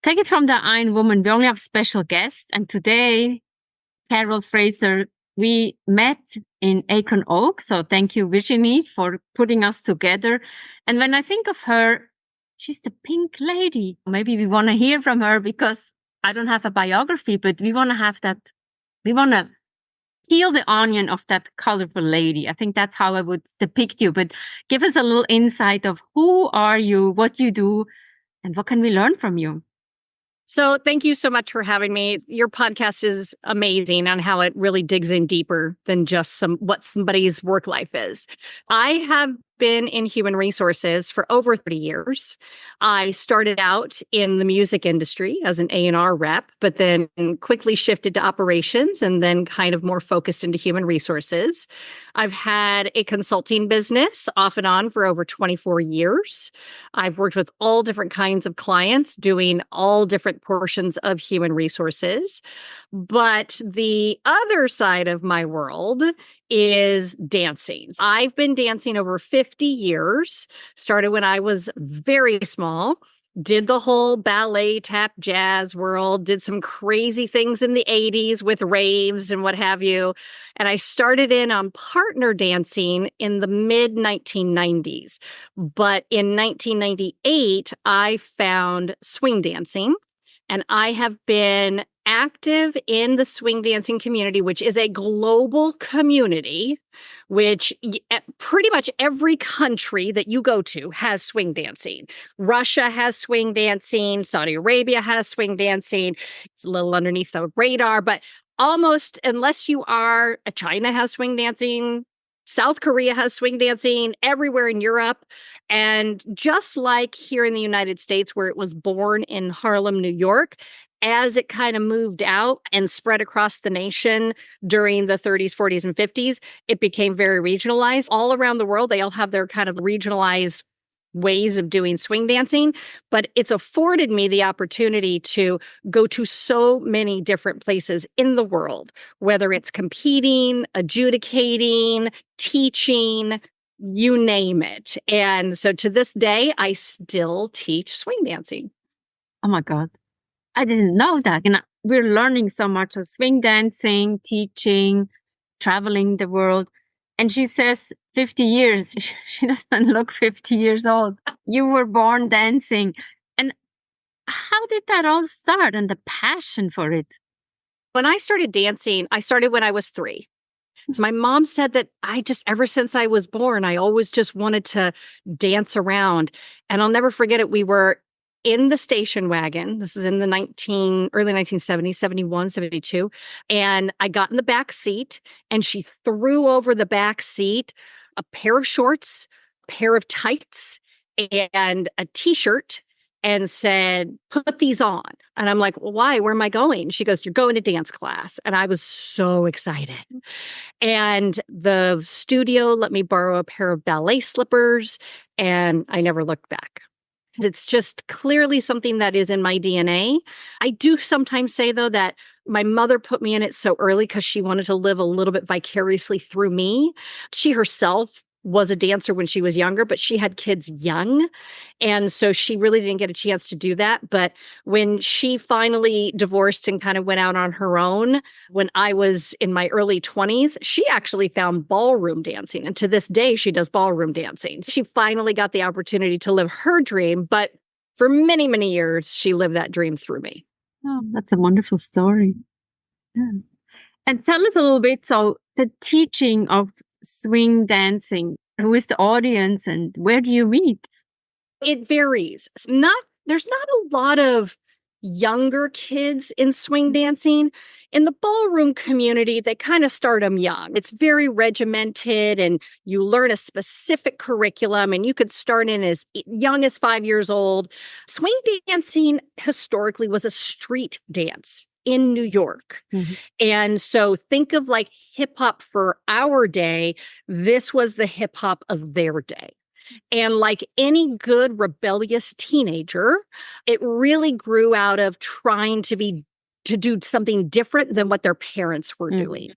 Take it from the Ironwoman. We only have special guests. And today, Carol Fraser, we met in Acon Oak. So thank you, Virginie, for putting us together. And when I think of her, she's the pink lady. Maybe we want to hear from her because I don't have a biography, but we want to have that. We want to peel the onion of that colorful lady. I think that's how I would depict you. But give us a little insight of who are you, what you do, and what can we learn from you? So thank you so much for having me. Your podcast is amazing on how it really digs in deeper than just what somebody's work life is. I have been in human resources for over 30 years. I started out in the music industry as an A&R rep, but then quickly shifted to operations and then kind of more focused into human resources. I've had a consulting business off and on for over 24 years. I've worked with all different kinds of clients doing all different portions of human resources. But the other side of my world is dancing. I've been dancing over 50 years, started when I was very small, did the whole ballet, tap, jazz world, did some crazy things in the 80s with raves and what have you. And I started in on partner dancing in the mid 1990s. But in 1998, I found swing dancing. And I have been active in the swing dancing community, which is a global community, which pretty much every country that you go to has swing dancing. Russia has swing dancing. Saudi Arabia has swing dancing. It's a little underneath the radar, but almost unless you are, China has swing dancing. South Korea has swing dancing, everywhere in Europe. And just like here in the United States, where it was born in Harlem, New York, as it kind of moved out and spread across the nation during the 30s, 40s, and 50s, it became very regionalized. All around the world, they all have their kind of regionalized ways of doing swing dancing, but it's afforded me the opportunity to go to so many different places in the world, whether it's competing, adjudicating, teaching, you name it. And so to this day, I still teach swing dancing. Oh my God. I didn't know that. And we're learning so much of swing dancing, teaching, traveling the world. And she says 50 years. She doesn't look 50 years old. You were born dancing. And how did that all start and the passion for it? When I started dancing, I started when I was 3. So my mom said that ever since I was born, I always just wanted to dance around. And I'll never forget it. We were in the station wagon. This is in the early 1970s, 71, 72. And I got in the back seat and she threw over the back seat a pair of shorts, a pair of tights, and a t-shirt and said, put these on. And I'm like, well, why? Where am I going? She goes, you're going to dance class. And I was so excited. And the studio let me borrow a pair of ballet slippers and I never looked back. It's just clearly something that is in my DNA. I do sometimes say, though, that my mother put me in it so early because she wanted to live a little bit vicariously through me. She herself was a dancer when she was younger, but she had kids young. And so she really didn't get a chance to do that. But when she finally divorced and kind of went out on her own, when I was in my early 20s, she actually found ballroom dancing. And to this day, she does ballroom dancing. She finally got the opportunity to live her dream. But for many, many years, she lived that dream through me. Oh, that's a wonderful story. Yeah. And tell us a little bit, so the teaching of swing dancing, who is the audience and where do you meet? It varies. There's not a lot of younger kids in swing dancing. In the ballroom community, they kind of start them young. It's very regimented and you learn a specific curriculum and you could start in as young as 5 years old. Swing dancing historically was a street dance in New York. Mm-hmm. And so think of like hip hop for our day. This was the hip hop of their day. And like any good rebellious teenager, it really grew out of trying to do something different than what their parents were doing.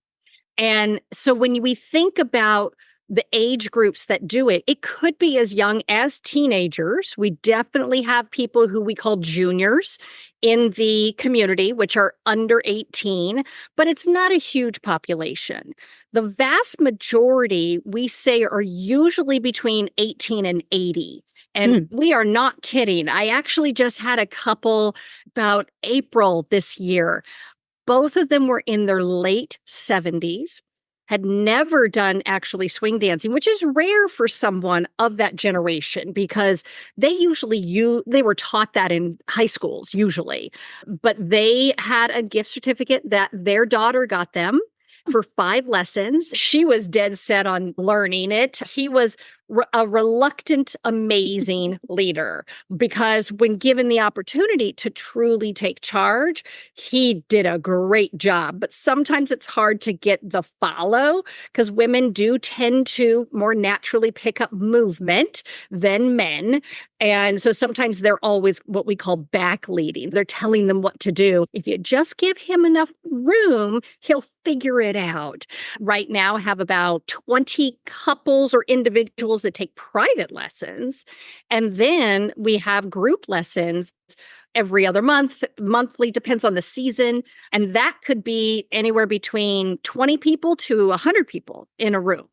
And so when we think about the age groups that do it, it could be as young as teenagers. We definitely have people who we call juniors in the community, which are under 18, but it's not a huge population. The vast majority, we say, are usually between 18 and 80. And we are not kidding. I actually just had a couple about April this year. Both of them were in their late 70s, had never done actually swing dancing, which is rare for someone of that generation because they were taught that in high schools usually. But they had a gift certificate that their daughter got them for 5 lessons. She was dead set on learning it. He was a reluctant, amazing leader because when given the opportunity to truly take charge, he did a great job. But sometimes it's hard to get the follow because women do tend to more naturally pick up movement than men. And so sometimes they're always what we call back leading. They're telling them what to do. If you just give him enough room, he'll figure it out. Right now, I have about 20 couples or individuals that take private lessons. And then we have group lessons every other month, monthly, depends on the season. And that could be anywhere between 20 people to 100 people in a room.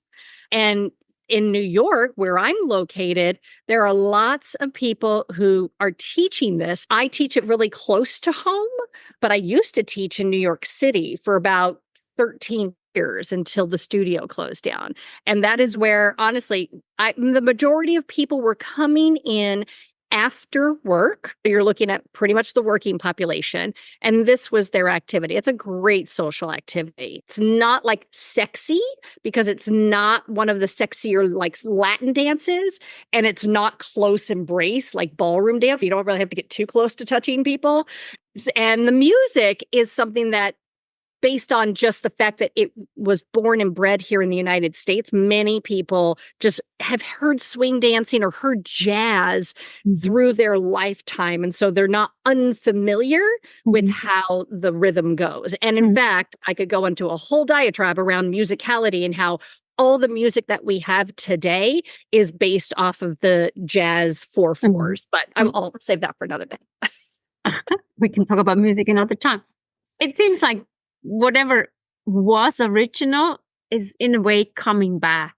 And in New York, where I'm located, there are lots of people who are teaching this. I teach it really close to home, but I used to teach in New York City for about 13 years until the studio closed down. And that is where, honestly, the majority of people were coming in after work. You're looking at pretty much the working population. And this was their activity. It's a great social activity. It's not like sexy because it's not one of the sexier like Latin dances. And it's not close embrace like ballroom dance. You don't really have to get too close to touching people. And the music is something that, based on just the fact that it was born and bred here in the United States, many people just have heard swing dancing or heard jazz through their lifetime. And so they're not unfamiliar with how the rhythm goes. And in fact, I could go into a whole diatribe around musicality and how all the music that we have today is based off of the jazz 4/4s. But I'll save that for another day. We can talk about music another time. It seems like whatever was original is in a way coming back.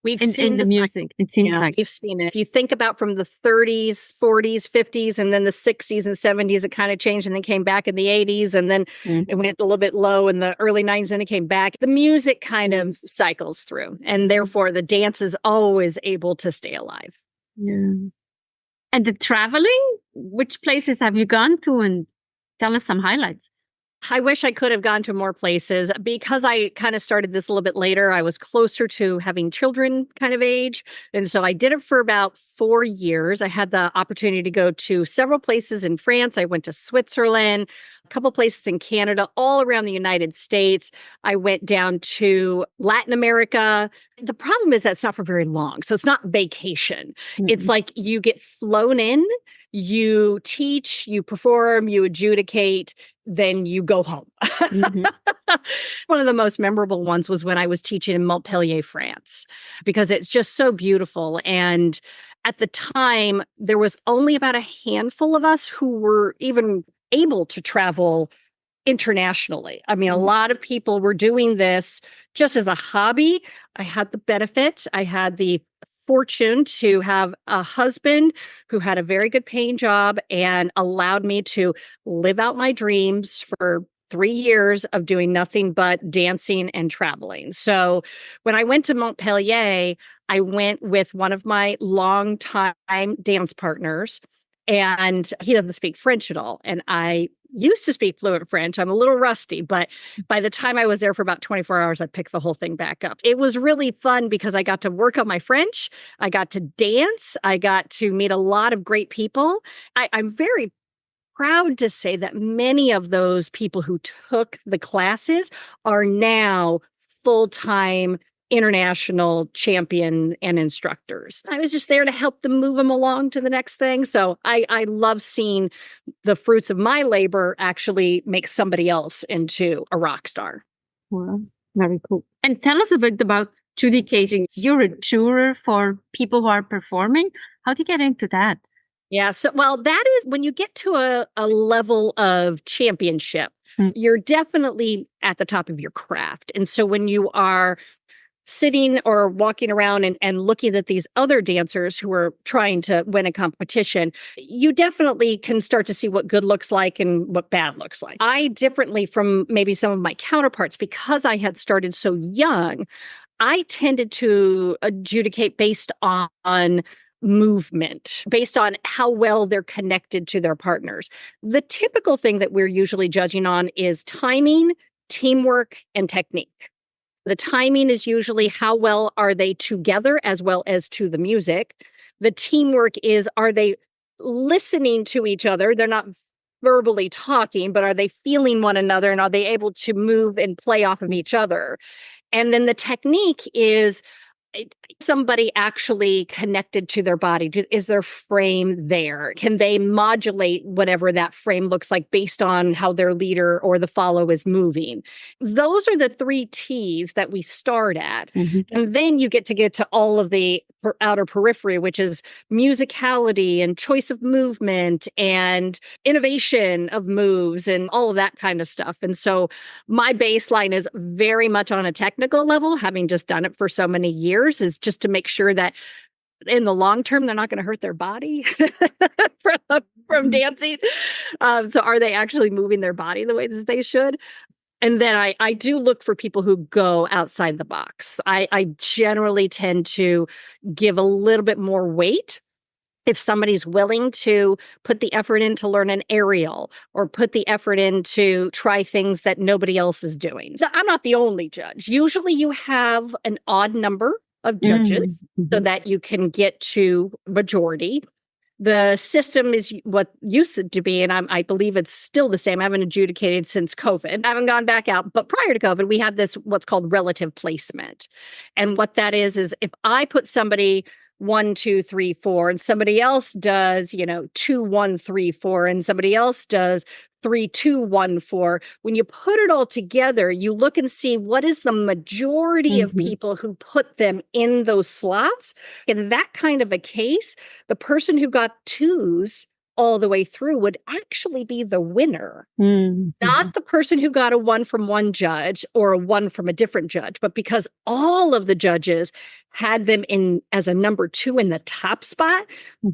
We've seen seen the music. It seems like we've seen it. If you think about from the 30s, 40s, 50s, and then the 60s and 70s, it kind of changed and then came back in the 80s. And then it went a little bit low in the early 90s and it came back. The music kind of cycles through. And therefore, the dance is always able to stay alive. Yeah. And the traveling, which places have you gone to? And tell us some highlights. I wish I could have gone to more places because I kind of started this a little bit later. I was closer to having children kind of age. And so I did it for about 4 years. I had the opportunity to go to several places in France. I went to Switzerland, a couple places in Canada, all around the United States. I went down to Latin America. The problem is that's not for very long. So it's not vacation. It's like you get flown in, you teach, you perform, you adjudicate, then you go home. One of the most memorable ones was when I was teaching in Montpellier, France, because it's just so beautiful. And at the time, there was only about a handful of us who were even able to travel internationally. I mean, a lot of people were doing this just as a hobby. I had the benefit. I had the fortune to have a husband who had a very good paying job and allowed me to live out my dreams for 3 years of doing nothing but dancing and traveling. So when I went to Montpellier, I went with one of my longtime dance partners, and he doesn't speak French at all. And I used to speak fluent French. I'm a little rusty, but by the time I was there for about 24 hours, I picked the whole thing back up. It was really fun because I got to work on my French. I got to dance. I got to meet a lot of great people. I'm very proud to say that many of those people who took the classes are now full-time international champion and instructors. I was just there to help them move them along to the next thing. So I love seeing the fruits of my labor actually make somebody else into a rock star. Wow, very cool. And tell us a bit about adjudicating. You're a juror for people who are performing. How do you get into that? Yeah. So, well, that is when you get to a level of championship, you're definitely at the top of your craft. And so when you are sitting or walking around and looking at these other dancers who are trying to win a competition, you definitely can start to see what good looks like and what bad looks like. I, differently from maybe some of my counterparts, because I had started so young, I tended to adjudicate based on movement, based on how well they're connected to their partners. The typical thing that we're usually judging on is timing, teamwork, and technique. The timing is usually how well are they together as well as to the music. The teamwork is, are they listening to each other? They're not verbally talking, but are they feeling one another, and are they able to move and play off of each other? And then the technique is somebody actually connected to their body? Is their frame there? Can they modulate whatever that frame looks like based on how their leader or the follow is moving? Those are the 3 T's that we start at. And then you get to all of the outer periphery, which is musicality and choice of movement and innovation of moves and all of that kind of stuff. And so my baseline is very much on a technical level, having just done it for so many years, is just to make sure that in the long term, they're not going to hurt their body from dancing. So are they actually moving their body the way that they should? And then I do look for people who go outside the box. I generally tend to give a little bit more weight if somebody's willing to put the effort in to learn an aerial or put the effort in to try things that nobody else is doing. So I'm not the only judge. Usually you have an odd number of judges so that you can get to majority. The system is what used to be, and I believe it's still the same. I haven't adjudicated since COVID. I haven't gone back out. But prior to COVID, we had this what's called relative placement. And what that is if I put somebody 1, 2, 3, 4, and somebody else does, 2, 1, 3, 4, and somebody else does 3, 2, 1, 4. When you put it all together, you look and see what is the majority of people who put them in those slots. In that kind of a case, the person who got 2s all the way through would actually be the winner, not the person who got a 1 from one judge or a 1 from a different judge, but because all of the judges had them in as a number 2 in the top spot,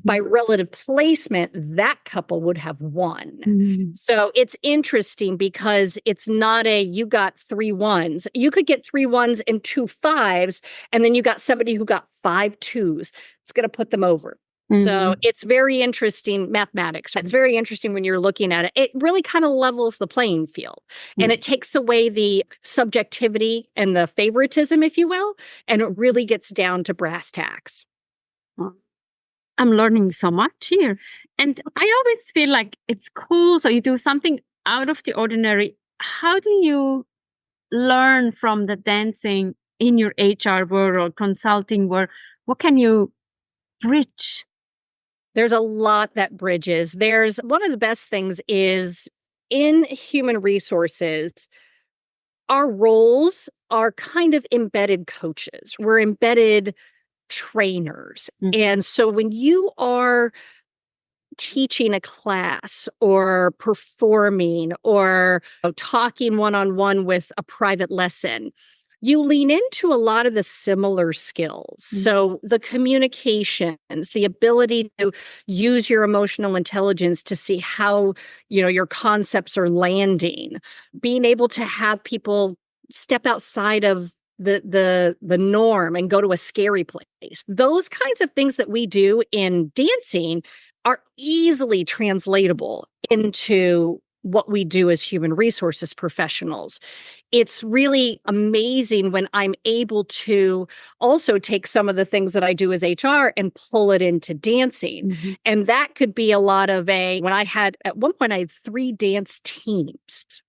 by relative placement, that couple would have won. So it's interesting because it's not you got 3 1s. You could get 3 1s and 2 5s, and then you got somebody who got 5 2s. It's going to put them over. So it's very interesting mathematics. It's very interesting when you're looking at it. It really kind of levels the playing field, and it takes away the subjectivity and the favoritism, if you will, and it really gets down to brass tacks. I'm learning so much here. And I always feel like it's cool. So you do something out of the ordinary. How do you learn from the dancing in your HR world or consulting world? What can you bridge? There's a lot that bridges. There's one of the best things is in human resources, our roles are kind of embedded coaches. We're embedded trainers. And so when you are teaching a class or performing or talking one-on-one with a private lesson, you lean into a lot of the similar skills. So the communications, the ability to use your emotional intelligence to see how, your concepts are landing, being able to have people step outside of the norm and go to a scary place. Those kinds of things that we do in dancing are easily translatable into what we do as human resources professionals. It's really amazing when I'm able to also take some of the things that I do as HR and pull it into dancing. And that could be a lot of at one point I had 3 dance teams.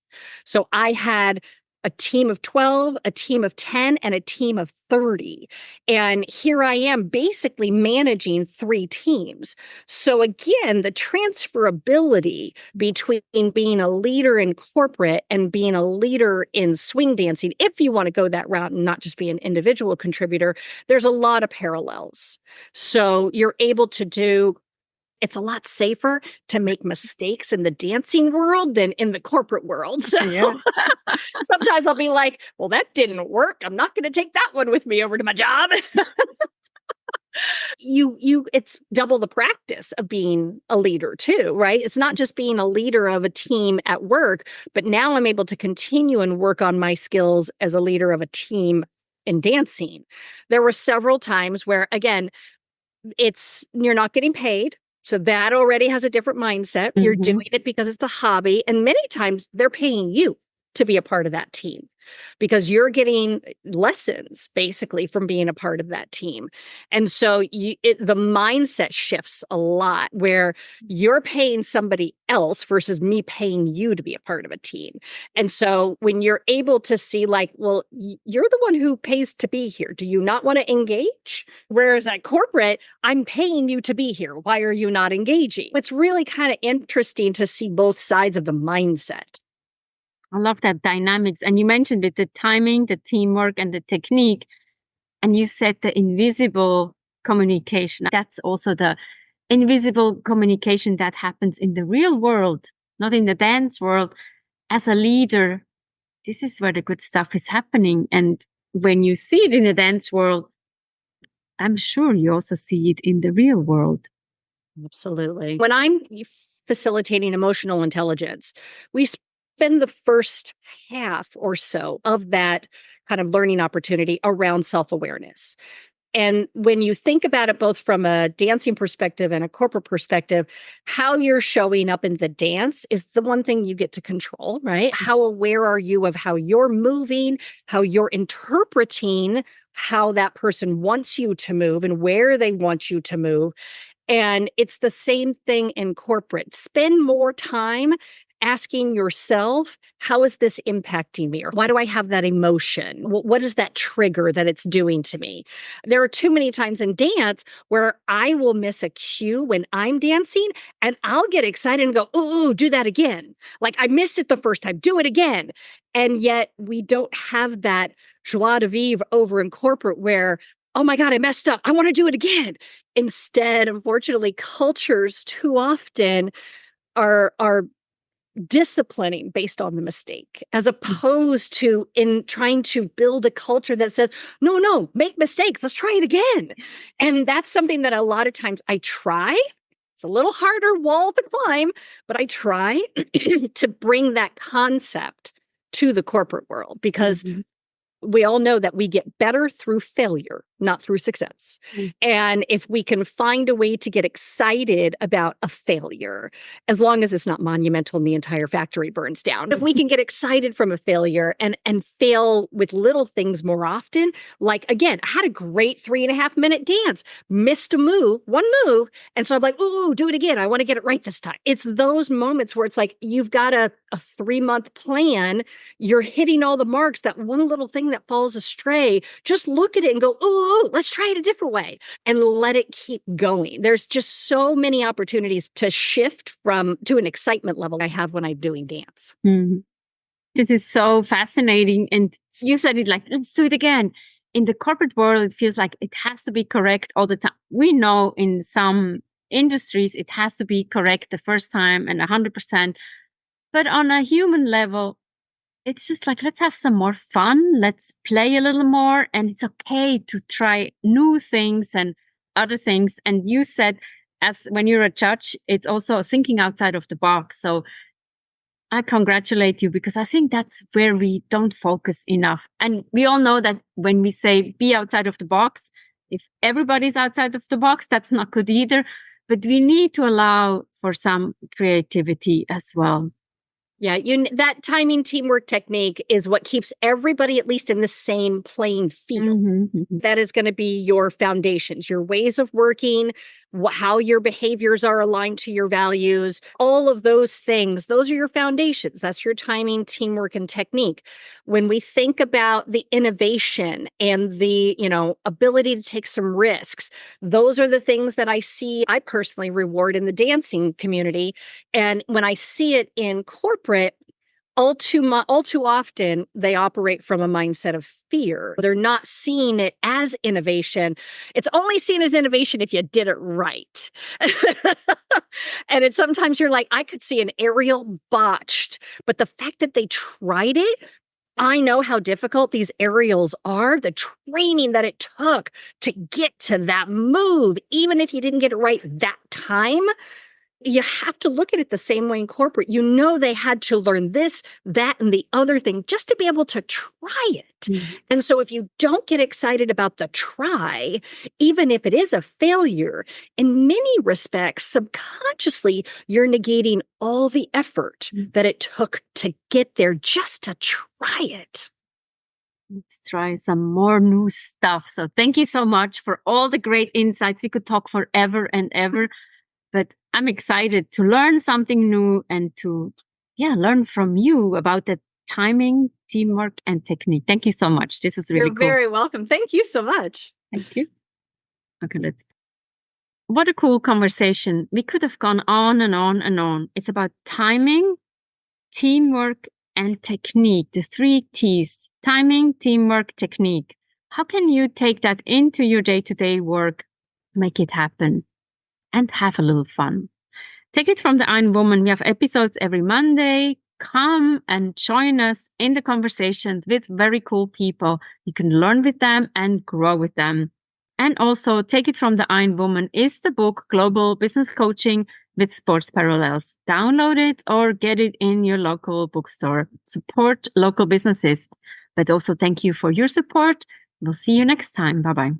So I had a team of 12, a team of 10, and a team of 30. And here I am basically managing 3 teams. So again, the transferability between being a leader in corporate and being a leader in swing dancing, if you want to go that route and not just be an individual contributor, there's a lot of parallels. So you're able to do, it's a lot safer to make mistakes in the dancing world than in the corporate world. So Yeah. sometimes I'll be like, well, that didn't work. I'm not going to take that one with me over to my job. It's double the practice of being a leader too, right? It's not just being a leader of a team at work, but now I'm able to continue and work on my skills as a leader of a team in dancing. There were several times where, again, you're not getting paid. So that already has a different mindset. You're doing it because it's a hobby. And many times they're paying you to be a part of that team because you're getting lessons basically from being a part of that team. And so the mindset shifts a lot where you're paying somebody else versus me paying you to be a part of a team. And so when you're able to see like, well, you're the one who pays to be here. Do you not want to engage? Whereas at corporate, I'm paying you to be here. Why are you not engaging? It's really kind of interesting to see both sides of the mindset. I love that dynamics. And you mentioned it, the timing, the teamwork, and the technique. And you said the invisible communication. That's also the invisible communication that happens in the real world, not in the dance world. As a leader, this is where the good stuff is happening. And when you see it in the dance world, I'm sure you also see it in the real world. Absolutely. When I'm facilitating emotional intelligence, we spend the first half or so of that kind of learning opportunity around self-awareness. And when you think about it, both from a dancing perspective and a corporate perspective, how you're showing up in the dance is the one thing you get to control, right? How aware are you of how you're moving, how you're interpreting how that person wants you to move and where they want you to move. And it's the same thing in corporate. Spend more time asking yourself, how is this impacting me? Or why do I have that emotion? What is that trigger that it's doing to me? There are too many times in dance where I will miss a cue when I'm dancing and I'll get excited and go, ooh, do that again. Like I missed it the first time, do it again. And yet we don't have that joie de vivre over in corporate where, oh my God, I messed up. I want to do it again. Instead, unfortunately, cultures too often are disciplining based on the mistake, as opposed to in trying to build a culture that says, no, make mistakes. Let's try it again. And that's something that a lot of times I try. It's a little harder wall to climb, but I try to bring that concept to the corporate world because we all know that we get better through failure, not through success. And if we can find a way to get excited about a failure, as long as it's not monumental and the entire factory burns down, if we can get excited from a failure and fail with little things more often, like again, I had a great 3.5-minute dance, missed a move, one move. And so I'm like, ooh, do it again. I want to get it right this time. It's those moments where it's like, you've got a 3-month plan. You're hitting all the marks. That one little thing that falls astray, just look at it and go, ooh, let's try it a different way and let it keep going. There's just so many opportunities to shift to an excitement level I have when I'm doing dance. This is so fascinating. And you said it like, let's do it again. In the corporate world, it feels like it has to be correct all the time. We know in some industries, it has to be correct the first time and 100%. But on a human level, it's just like, let's have some more fun. Let's play a little more. And it's okay to try new things and other things. And you said, as when you're a judge, it's also thinking outside of the box. So I congratulate you because I think that's where we don't focus enough. And we all know that when we say be outside of the box, if everybody's outside of the box, that's not good either. But we need to allow for some creativity as well. Yeah, that timing teamwork technique is what keeps everybody at least in the same playing field. That is going to be your foundations, your ways of working, how your behaviors are aligned to your values, all of those things. Those are your foundations. That's your timing, teamwork, and technique. When we think about the innovation and the, ability to take some risks, those are the things that I personally reward in the dancing community. And when I see it in corporate, all too often, they operate from a mindset of fear. They're not seeing it as innovation. It's only seen as innovation if you did it right. And sometimes you're like, I could see an aerial botched, but the fact that they tried it, I know how difficult these aerials are, the training that it took to get to that move, even if you didn't get it right that time. You have to look at it the same way in corporate. They had to learn this, that, and the other thing just to be able to try it. Mm-hmm. And so if you don't get excited about the try, even if it is a failure, in many respects, subconsciously, you're negating all the effort that it took to get there just to try it. Let's try some more new stuff. So thank you so much for all the great insights. We could talk forever and ever. But I'm excited to learn something new and to, learn from you about the timing, teamwork, and technique. Thank you so much. This was really cool. You're very welcome. Thank you so much. Thank you. Okay, what a cool conversation. We could have gone on and on and on. It's about timing, teamwork, and technique. The 3 T's: timing, teamwork, technique. How can you take that into your day-to-day work, make it happen? And have a little fun. Take it from the Ironwoman. We have episodes every Monday. Come and join us in the conversations with very cool people. You can learn with them and grow with them. And also, Take It from the Ironwoman is the book Global Business Coaching with Sports Parallels. Download it or get it in your local bookstore. Support local businesses. But also thank you for your support. We'll see you next time. Bye-bye.